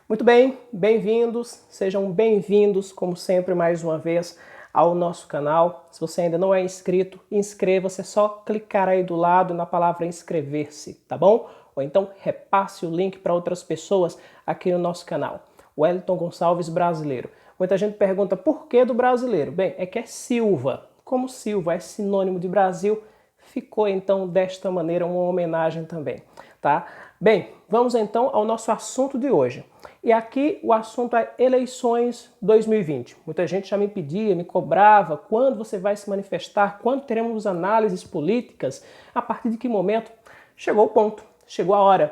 Muito bem, bem-vindos, sejam bem-vindos, como sempre, mais uma vez, ao nosso canal. Se você ainda não é inscrito, inscreva-se, é só clicar aí do lado na palavra inscrever-se, tá bom? Ou então repasse o link para outras pessoas aqui no nosso canal. Wellington Gonçalves Brasileiro. Muita gente pergunta por que do brasileiro? Bem, é que é Silva. Como Silva é sinônimo de Brasil, ficou então desta maneira uma homenagem também, tá? Bem, vamos então ao nosso assunto de hoje. E aqui o assunto é eleições 2020. Muita gente já me pedia, me cobrava, quando você vai se manifestar, quando teremos análises políticas, a partir de que momento? Chegou o ponto, chegou a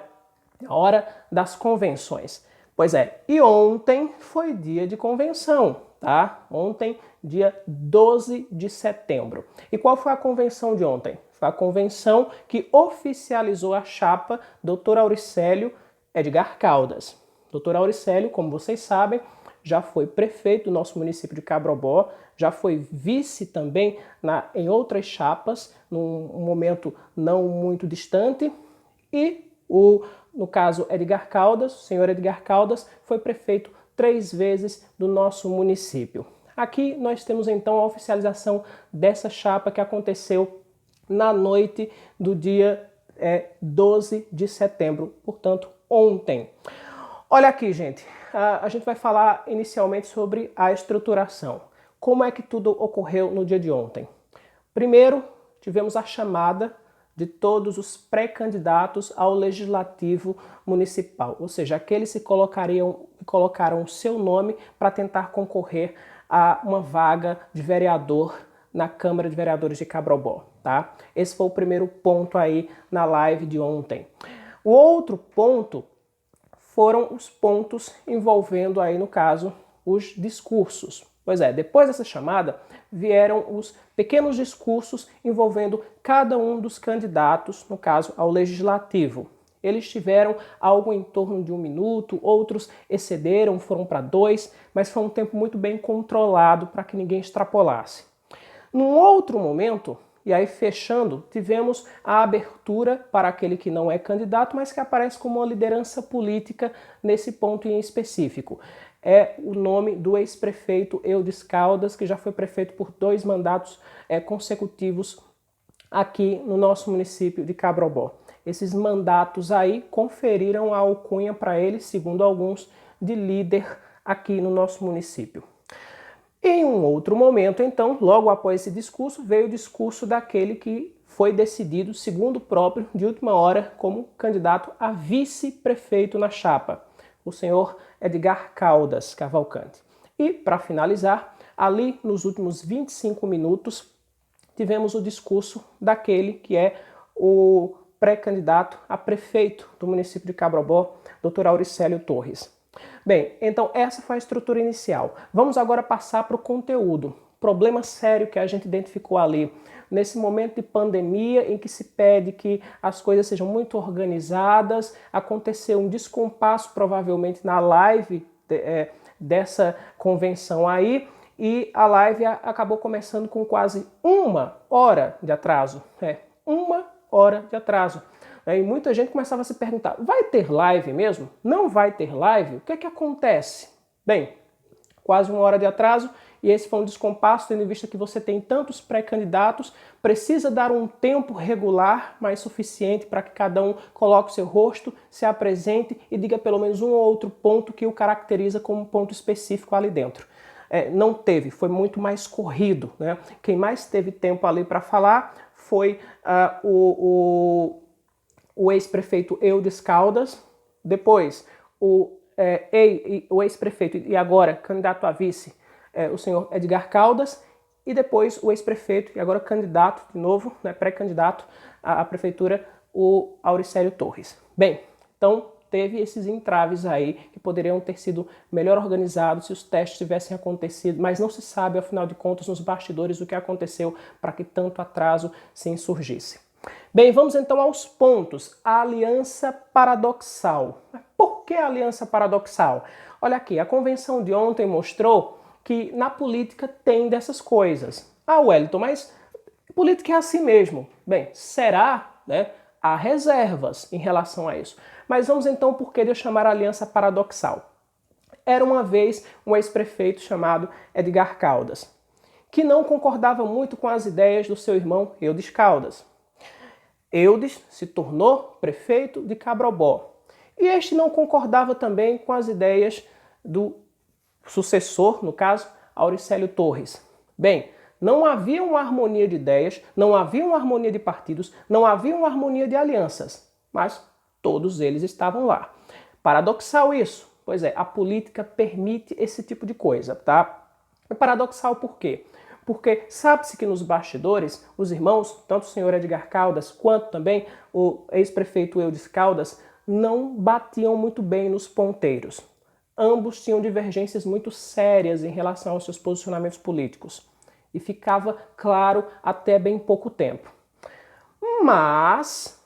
hora das convenções. Pois é, e ontem foi dia de convenção, tá? Ontem, dia 12 de setembro. E qual foi a convenção de ontem? Foi a convenção que oficializou a chapa Dr. Auricélio Edgar Caldas. Dr. Auricélio, como vocês sabem, já foi prefeito do nosso município de Cabrobó, já foi vice também em outras chapas, num momento não muito distante, e no caso Edgar Caldas, o senhor Edgar Caldas, foi prefeito 3 vezes do nosso município. Aqui nós temos então a oficialização dessa chapa que aconteceu na noite do dia 12 de setembro, portanto ontem. Olha aqui, gente, a gente vai falar inicialmente sobre a estruturação. Como é que tudo ocorreu no dia de ontem? Primeiro, tivemos a chamada de todos os pré-candidatos ao Legislativo Municipal, ou seja, aqueles que colocaram o seu nome para tentar concorrer a uma vaga de vereador na Câmara de Vereadores de Cabrobó, tá? Esse foi o primeiro ponto aí na live de ontem. O outro ponto foram os pontos envolvendo aí, no caso, os discursos. Pois é, depois dessa chamada, vieram os pequenos discursos envolvendo cada um dos candidatos, no caso, ao Legislativo. Eles tiveram algo em torno de 1 minuto, outros excederam, foram para 2, mas foi um tempo muito bem controlado para que ninguém extrapolasse. Num outro momento, e aí fechando, tivemos a abertura para aquele que não é candidato, mas que aparece como uma liderança política nesse ponto em específico. É o nome do ex-prefeito Eudes Caldas, que já foi prefeito por 2 mandatos consecutivos aqui no nosso município de Cabrobó. Esses mandatos aí conferiram a alcunha para ele, segundo alguns, de líder aqui no nosso município. Em um outro momento, então, logo após esse discurso, veio o discurso daquele que foi decidido, segundo o próprio, de última hora, como candidato a vice-prefeito na chapa, o senhor Edgar Caldas Cavalcante. E, para finalizar, ali nos últimos 25 minutos, tivemos o discurso daquele que é o pré-candidato a prefeito do município de Cabrobó, Dr. Auricélio Torres. Bem, então essa foi a estrutura inicial. Vamos agora passar para o conteúdo. Problema sério que a gente identificou ali. Nesse momento de pandemia em que se pede que as coisas sejam muito organizadas, aconteceu um descompasso provavelmente na live dessa convenção aí, e a live acabou começando com quase 1 hora de atraso. 1 hora de atraso. E muita gente começava a se perguntar, vai ter live mesmo? Não vai ter live? O que é que acontece? Bem, quase 1 hora de atraso, e esse foi um descompasso, tendo em vista que você tem tantos pré-candidatos, precisa dar um tempo regular, mais suficiente para que cada um coloque o seu rosto, se apresente e diga pelo menos um ou outro ponto que o caracteriza como um ponto específico ali dentro. Não teve, foi muito mais corrido, né? Quem mais teve tempo ali para falar foi o ex-prefeito Eudes Caldas, depois o ex-prefeito e agora candidato a vice, o senhor Edgar Caldas, e depois o ex-prefeito e agora candidato de novo, né, pré-candidato à prefeitura, o Auricélio Torres. Bem, então teve esses entraves aí que poderiam ter sido melhor organizados se os testes tivessem acontecido, mas não se sabe, afinal de contas, nos bastidores o que aconteceu para que tanto atraso se insurgisse. Bem, vamos então aos pontos. A aliança paradoxal. Por que a aliança paradoxal? Olha aqui, a convenção de ontem mostrou que na política tem dessas coisas. Ah, Wellington, mas política é assim mesmo. Bem, será, né? Há reservas em relação a isso. Mas vamos então por que de eu chamar a aliança paradoxal. Era uma vez um ex-prefeito chamado Edgar Caldas, que não concordava muito com as ideias do seu irmão Eudes Caldas. Eudes se tornou prefeito de Cabrobó. E este não concordava também com as ideias do sucessor, no caso, Auricélio Torres. Bem, não havia uma harmonia de ideias, não havia uma harmonia de partidos, não havia uma harmonia de alianças, mas todos eles estavam lá. Paradoxal isso? Pois é, a política permite esse tipo de coisa, tá? É paradoxal por quê? Porque sabe-se que nos bastidores, os irmãos, tanto o senhor Edgar Caldas quanto também o ex-prefeito Eudes Caldas, não batiam muito bem nos ponteiros. Ambos tinham divergências muito sérias em relação aos seus posicionamentos políticos. E ficava claro até bem pouco tempo. Mas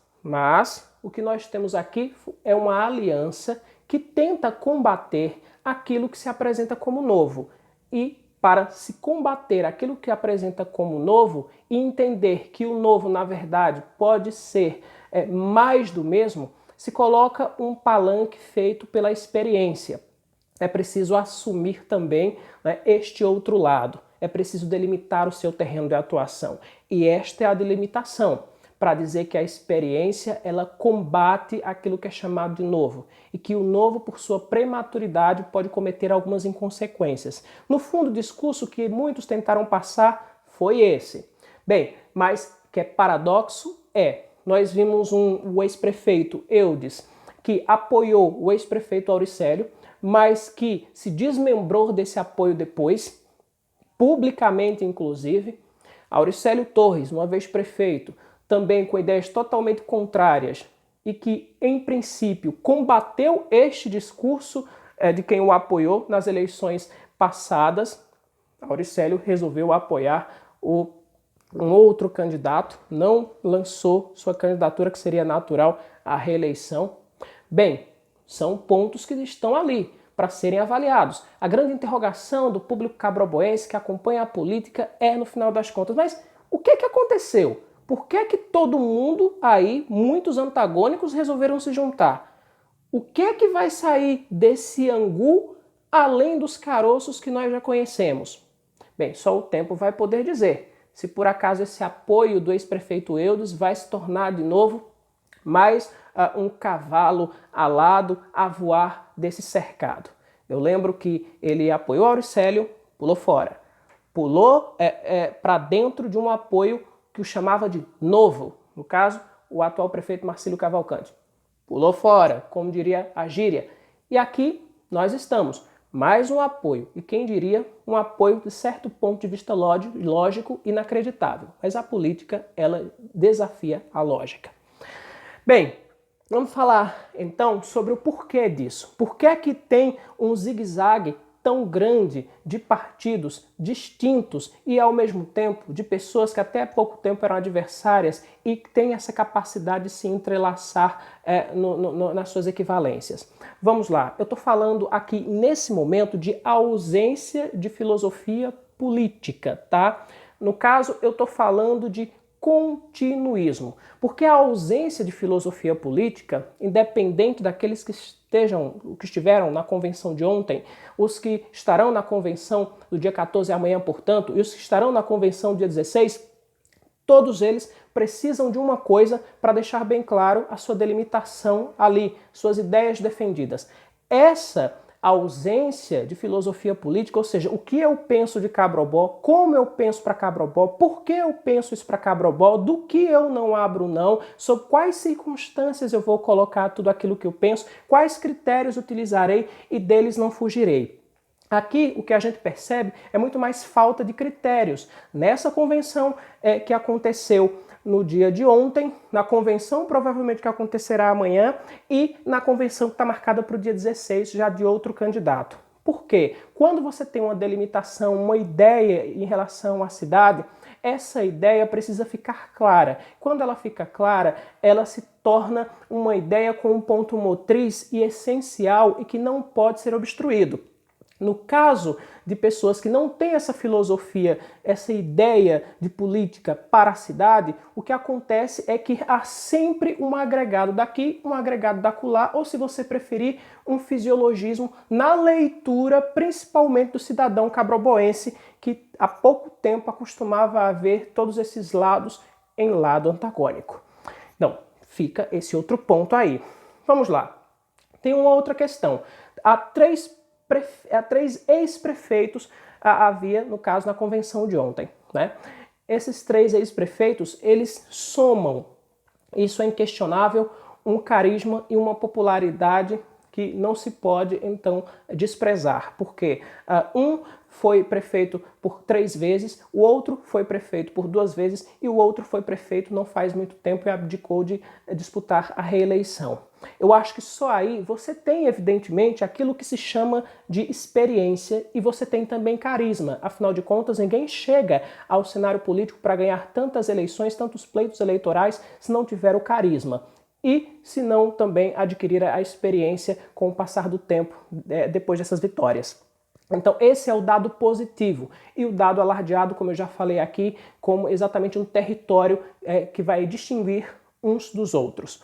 o que nós temos aqui é uma aliança que tenta combater aquilo que se apresenta como novo. E para se combater aquilo que apresenta como novo e entender que o novo, na verdade, pode ser mais do mesmo, se coloca um palanque feito pela experiência. É preciso assumir também, né, este outro lado. É preciso delimitar o seu terreno de atuação. E esta é a delimitação, para dizer que a experiência ela combate aquilo que é chamado de novo. E que o novo, por sua prematuridade, pode cometer algumas inconsequências. No fundo, o discurso que muitos tentaram passar foi esse. Bem, mas que é paradoxo nós vimos o ex-prefeito Eudes, que apoiou o ex-prefeito Auricélio, mas que se desmembrou desse apoio depois, publicamente inclusive. Auricélio Torres, uma vez prefeito, também com ideias totalmente contrárias e que, em princípio, combateu este discurso de quem o apoiou nas eleições passadas. Auricélio resolveu apoiar um outro candidato, não lançou sua candidatura, que seria natural, à reeleição. Bem, são pontos que estão ali para serem avaliados. A grande interrogação do público cabroboense que acompanha a política é, no final das contas, mas o que aconteceu? Por que todo mundo aí, muitos antagônicos, resolveram se juntar? O que vai sair desse angu além dos caroços que nós já conhecemos? Bem, só o tempo vai poder dizer. Se por acaso esse apoio do ex-prefeito Eudes vai se tornar de novo mais um cavalo alado a voar desse cercado. Eu lembro que ele apoiou Auricélio, pulou fora. Pulou para dentro de um apoio que o chamava de novo. No caso, o atual prefeito Marcílio Cavalcante. Pulou fora, como diria a gíria. E aqui nós estamos. Mais um apoio. E quem diria, um apoio de certo ponto de vista lógico inacreditável. Mas a política, ela desafia a lógica. Bem, vamos falar então sobre o porquê disso. Por que é que tem um zigue-zague tão grande de partidos distintos e, ao mesmo tempo, de pessoas que até há pouco tempo eram adversárias e que têm essa capacidade de se entrelaçar nas suas equivalências? Vamos lá, eu estou falando aqui, nesse momento, de ausência de filosofia política, tá? No caso, eu estou falando de continuismo, porque a ausência de filosofia política, independente daqueles que estiveram na convenção de ontem, os que estarão na convenção do dia 14 amanhã, portanto, e os que estarão na convenção do dia 16, todos eles precisam de uma coisa para deixar bem claro a sua delimitação ali, suas ideias defendidas. Essa ausência de filosofia política, ou seja, o que eu penso de Cabrobó, como eu penso para Cabrobó, por que eu penso isso para Cabrobó, do que eu não abro não, sob quais circunstâncias eu vou colocar tudo aquilo que eu penso, quais critérios utilizarei e deles não fugirei. Aqui o que a gente percebe é muito mais falta de critérios. Nessa convenção que aconteceu no dia de ontem, na convenção provavelmente que acontecerá amanhã e na convenção que está marcada para o dia 16, já de outro candidato. Por quê? Quando você tem uma delimitação, uma ideia em relação à cidade, essa ideia precisa ficar clara. Quando ela fica clara, ela se torna uma ideia com um ponto motriz e essencial e que não pode ser obstruído. No caso de pessoas que não têm essa filosofia, essa ideia de política para a cidade, o que acontece é que há sempre um agregado daqui, um agregado dacolá, ou se você preferir, um fisiologismo na leitura, principalmente do cidadão cabroboense, que há pouco tempo acostumava a ver todos esses lados em lado antagônico. Então, fica esse outro ponto aí. Vamos lá. Tem uma outra questão. Há três ex-prefeitos havia, no caso, na convenção de ontem, né? Esses 3 ex-prefeitos, eles somam, isso é inquestionável, um carisma e uma popularidade que não se pode, então, desprezar. Porque um foi prefeito por 3 vezes, o outro foi prefeito por 2 vezes e o outro foi prefeito não faz muito tempo e abdicou de disputar a reeleição. Eu acho que só aí você tem, evidentemente, aquilo que se chama de experiência e você tem também carisma. Afinal de contas, ninguém chega ao cenário político para ganhar tantas eleições, tantos pleitos eleitorais, se não tiver o carisma. E se não também adquirir a experiência com o passar do tempo depois dessas vitórias. Então esse é o dado positivo e o dado alardeado, como eu já falei aqui, como exatamente um território que vai distinguir uns dos outros.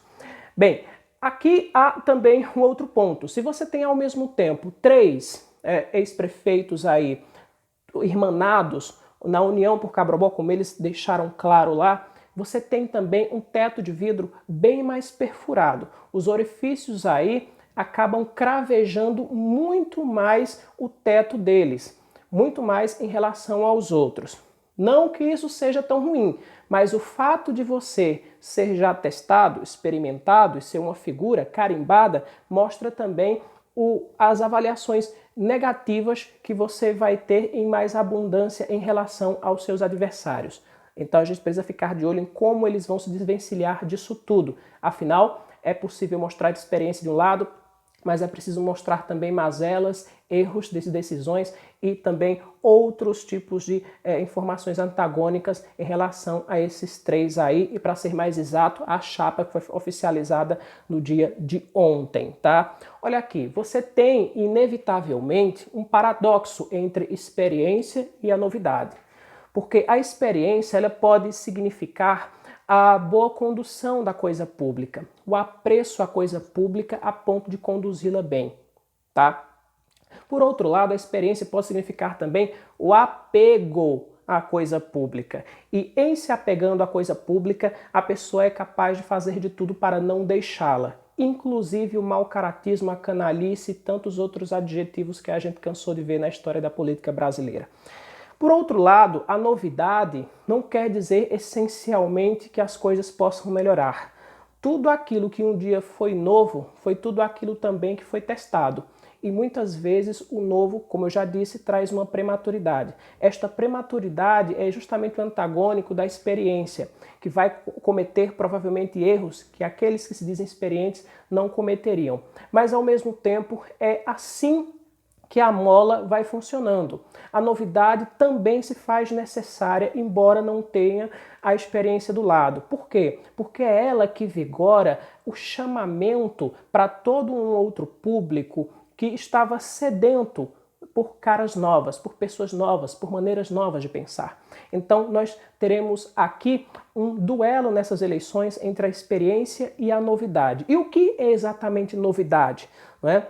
Bem, aqui há também um outro ponto. Se você tem ao mesmo tempo 3 ex-prefeitos aí irmanados na união por Cabrobó, como eles deixaram claro lá, você tem também um teto de vidro bem mais perfurado. Os orifícios aí acabam cravejando muito mais o teto deles, muito mais em relação aos outros. Não que isso seja tão ruim, mas o fato de você ser já testado, experimentado e ser uma figura carimbada mostra também as avaliações negativas que você vai ter em mais abundância em relação aos seus adversários. Então a gente precisa ficar de olho em como eles vão se desvencilhar disso tudo. Afinal, é possível mostrar experiência de um lado, mas é preciso mostrar também mazelas, erros de decisões e também outros tipos de informações antagônicas em relação a esses 3 aí. E para ser mais exato, a chapa que foi oficializada no dia de ontem, tá? Olha aqui, você tem inevitavelmente um paradoxo entre experiência e a novidade. Porque a experiência ela pode significar a boa condução da coisa pública, o apreço à coisa pública a ponto de conduzi-la bem, tá? Por outro lado, a experiência pode significar também o apego à coisa pública. E em se apegando à coisa pública, a pessoa é capaz de fazer de tudo para não deixá-la. Inclusive o mau caratismo, a canalice e tantos outros adjetivos que a gente cansou de ver na história da política brasileira. Por outro lado, a novidade não quer dizer essencialmente que as coisas possam melhorar. Tudo aquilo que um dia foi novo, foi tudo aquilo também que foi testado. E muitas vezes o novo, como eu já disse, traz uma prematuridade. Esta prematuridade é justamente o antagônico da experiência, que vai cometer provavelmente erros que aqueles que se dizem experientes não cometeriam. Mas ao mesmo tempo é assim que a mola vai funcionando. A novidade também se faz necessária, embora não tenha a experiência do lado. Por quê? Porque é ela que vigora o chamamento para todo um outro público que estava sedento por caras novas, por pessoas novas, por maneiras novas de pensar. Então nós teremos aqui um duelo nessas eleições entre a experiência e a novidade. E o que é exatamente novidade? Não é?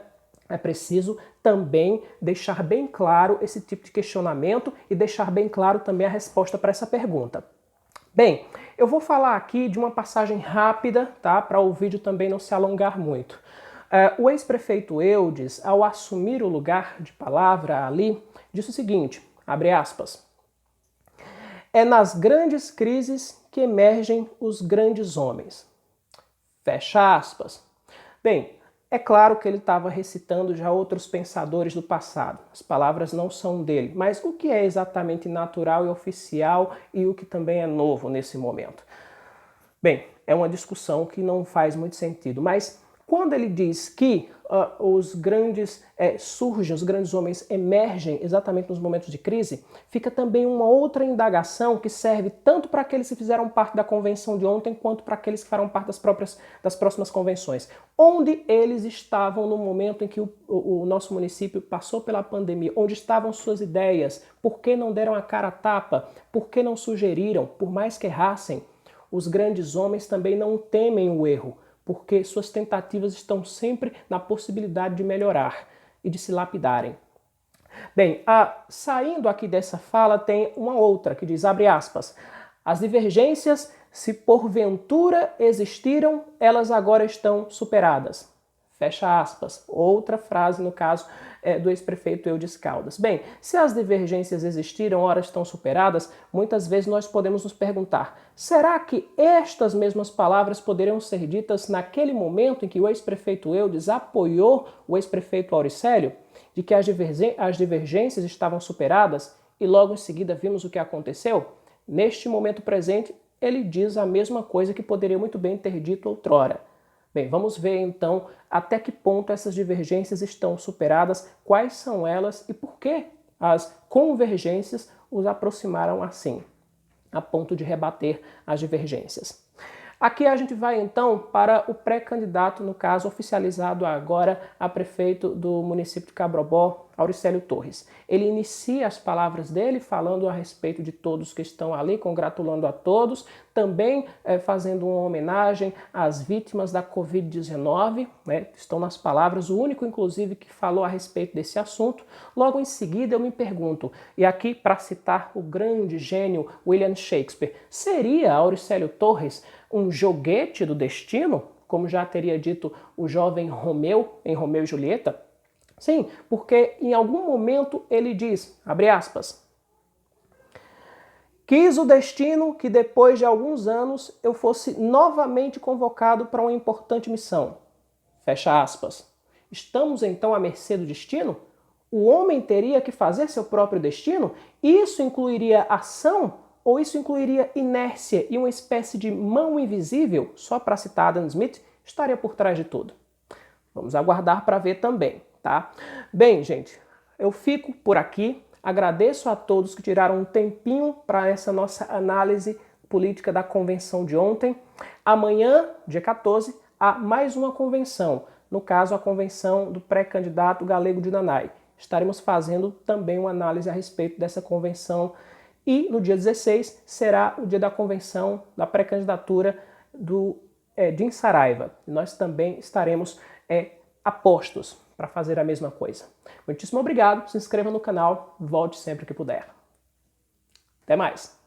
É preciso também deixar bem claro esse tipo de questionamento e deixar bem claro também a resposta para essa pergunta. Bem, eu vou falar aqui de uma passagem rápida, tá? Para o vídeo também não se alongar muito. O ex-prefeito Eudes, ao assumir o lugar de palavra ali, disse o seguinte, abre aspas, é nas grandes crises que emergem os grandes homens. Fecha aspas. Bem, é claro que ele estava recitando já outros pensadores do passado. As palavras não são dele. Mas o que é exatamente natural e oficial e o que também é novo nesse momento? Bem, é uma discussão que não faz muito sentido. Mas quando ele diz que os grandes surgem, os grandes homens emergem exatamente nos momentos de crise, fica também uma outra indagação que serve tanto para aqueles que fizeram parte da convenção de ontem, quanto para aqueles que farão parte das próximas convenções. Onde eles estavam no momento em que o nosso município passou pela pandemia? Onde estavam suas ideias? Por que não deram a cara a tapa? Por que não sugeriram? Por mais que errassem, os grandes homens também não temem o erro, porque suas tentativas estão sempre na possibilidade de melhorar e de se lapidarem. Bem, saindo aqui dessa fala tem uma outra que diz, abre aspas, as divergências, se porventura existiram, elas agora estão superadas. Fecha aspas. Outra frase, no caso, do ex-prefeito Eudes Caldas. Bem, se as divergências existiram, ora estão superadas, muitas vezes nós podemos nos perguntar, será que estas mesmas palavras poderiam ser ditas naquele momento em que o ex-prefeito Eudes apoiou o ex-prefeito Auricélio? De que as divergências estavam superadas e logo em seguida vimos o que aconteceu? Neste momento presente, ele diz a mesma coisa que poderia muito bem ter dito outrora. Bem, vamos ver então até que ponto essas divergências estão superadas, quais são elas e por que as convergências os aproximaram assim, a ponto de rebater as divergências. Aqui a gente vai então para o pré-candidato, no caso oficializado agora a prefeito do município de Cabrobó, Auricélio Torres. Ele inicia as palavras dele falando a respeito de todos que estão ali, congratulando a todos, também fazendo uma homenagem às vítimas da Covid-19, né? Estão nas palavras, o único inclusive que falou a respeito desse assunto. Logo em seguida eu me pergunto, e aqui para citar o grande gênio William Shakespeare, seria Auricélio Torres um joguete do destino, como já teria dito o jovem Romeu em Romeu e Julieta? Sim, porque em algum momento ele diz, abre aspas, quis o destino que depois de alguns anos eu fosse novamente convocado para uma importante missão. Fecha aspas. Estamos então à mercê do destino? O homem teria que fazer seu próprio destino? Isso incluiria ação? Ou isso incluiria inércia e uma espécie de mão invisível, só para citar Adam Smith, estaria por trás de tudo? Vamos aguardar para ver também, tá? Bem, gente, eu fico por aqui. Agradeço a todos que tiraram um tempinho para essa nossa análise política da convenção de ontem. Amanhã, dia 14, há mais uma convenção, no caso a convenção do pré-candidato Galego de Nanay. Estaremos fazendo também uma análise a respeito dessa convenção. E no dia 16 será o dia da convenção da pré-candidatura de Saraiva. Nós também estaremos apostos para fazer a mesma coisa. Muitíssimo obrigado, se inscreva no canal, volte sempre que puder. Até mais!